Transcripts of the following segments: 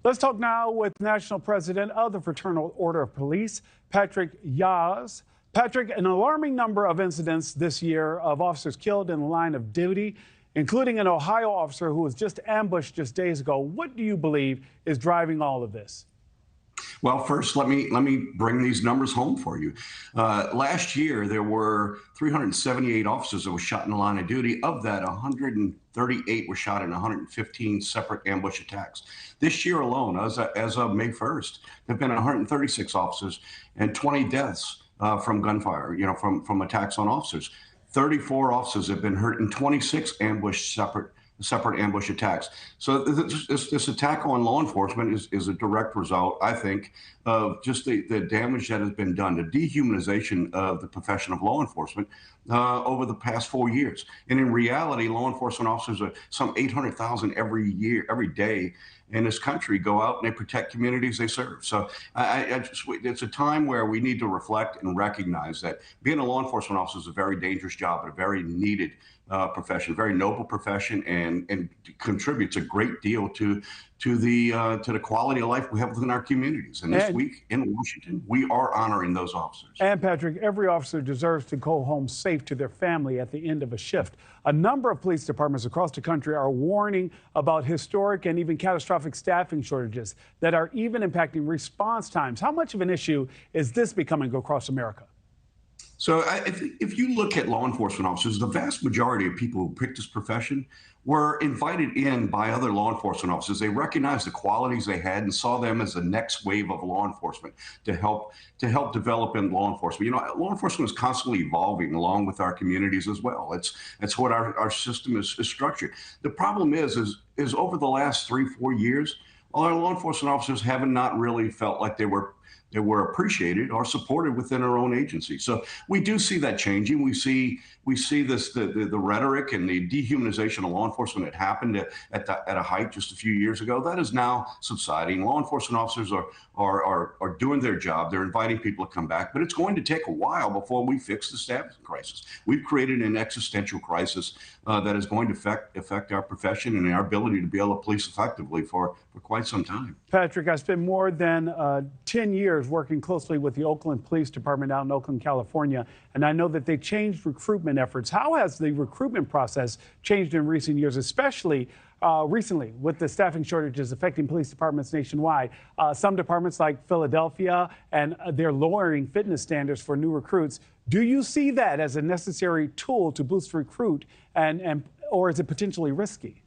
Let's talk now with National President of the Fraternal Order of Police, Patrick Yoes. Patrick, an alarming number of incidents this year of officers killed in the line of duty, including an Ohio officer who was just ambushed just days ago. What do you believe is driving all of this? Well, first, let me bring these numbers home for you. Last year, there were 378 officers that were shot in the line of duty. Of that, 138 were shot in 115 separate ambush attacks. This year alone, as of May 1st, there have been 136 officers and 20 deaths from gunfire, from attacks on officers. 34 officers have been hurt and 26 separate ambush attacks. So this attack on law enforcement is a direct result, I think, of just the damage that has been done, the dehumanization of the profession of law enforcement over the past 4 years. And in reality, law enforcement officers are some 800,000 every day in this country go out and they protect communities they serve. So it's a time where we need to reflect and recognize that being a law enforcement officer is a very dangerous job, but a very needed profession, a very noble profession, and contributes a great deal to the quality of life we have within our communities. And this week in Washington, we are honoring those officers. And Patrick, every officer deserves to go home safe to their family at the end of a shift. A number of police departments across the country are warning about historic and even catastrophic staffing shortages that are even impacting response times. How much of an issue is this becoming across America? So if you look at law enforcement officers, the vast majority of people who picked this profession were invited in by other law enforcement officers. They recognized the qualities they had and saw them as the next wave of law enforcement to help develop in law enforcement. Law enforcement is constantly evolving along with our communities as well. It's what our system is structured. The problem is over the last 3-4 years, our law enforcement officers have not really felt like they were appreciated or supported within our own agency. So we do see that changing. We see the rhetoric and the dehumanization of law enforcement that happened at a height just a few years ago. That is now subsiding. Law enforcement officers are doing their job. They're inviting people to come back, but it's going to take a while before we fix the staffing crisis. We've created an existential crisis that is going to affect our profession and our ability to be able to police effectively for quite some time. Patrick, I spent more than 10 years working closely with the Oakland Police Department out in Oakland, California, and I know that they changed recruitment efforts. How has the recruitment process changed in recent years, especially recently with the staffing shortages affecting police departments nationwide? Some departments like Philadelphia, and they're lowering fitness standards for new recruits. Do you see that as a necessary tool to boost recruit, or is it potentially risky?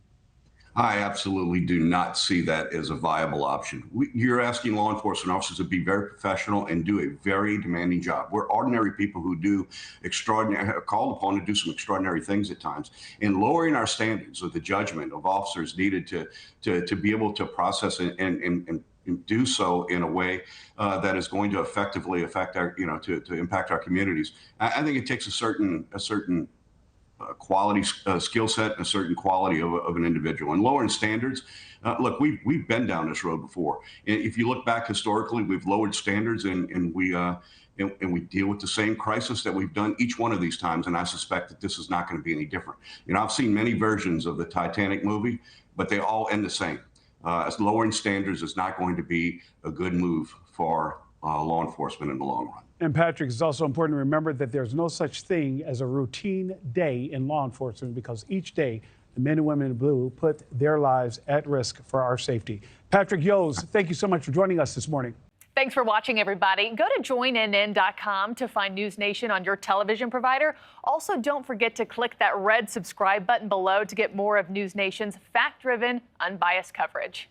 I absolutely do not see that as a viable option. You're asking law enforcement officers to be very professional and do a very demanding job. We're ordinary people who are called upon to do some extraordinary things at times. And lowering our standards of the judgment of officers needed to be able to process and do so in a way that is going to effectively affect our, to impact our communities. I think it takes a certain quality skill set and a certain quality of an individual. And lowering standards, look, we've been down this road before. And if you look back historically, we've lowered standards and we deal with the same crisis that we've done each one of these times. And I suspect that this is not going to be any different. I've seen many versions of the Titanic movie, but they all end the same. As lowering standards is not going to be a good move for law enforcement in the long run. And Patrick, it's also important to remember that there's no such thing as a routine day in law enforcement, because each day the men and women in blue put their lives at risk for our safety. Patrick Yoes, thank you so much for joining us this morning. Thanks for watching, everybody. Go to joinnn.com to find NewsNation on your television provider. Also, don't forget to click that red subscribe button below to get more of NewsNation's fact-driven, unbiased coverage.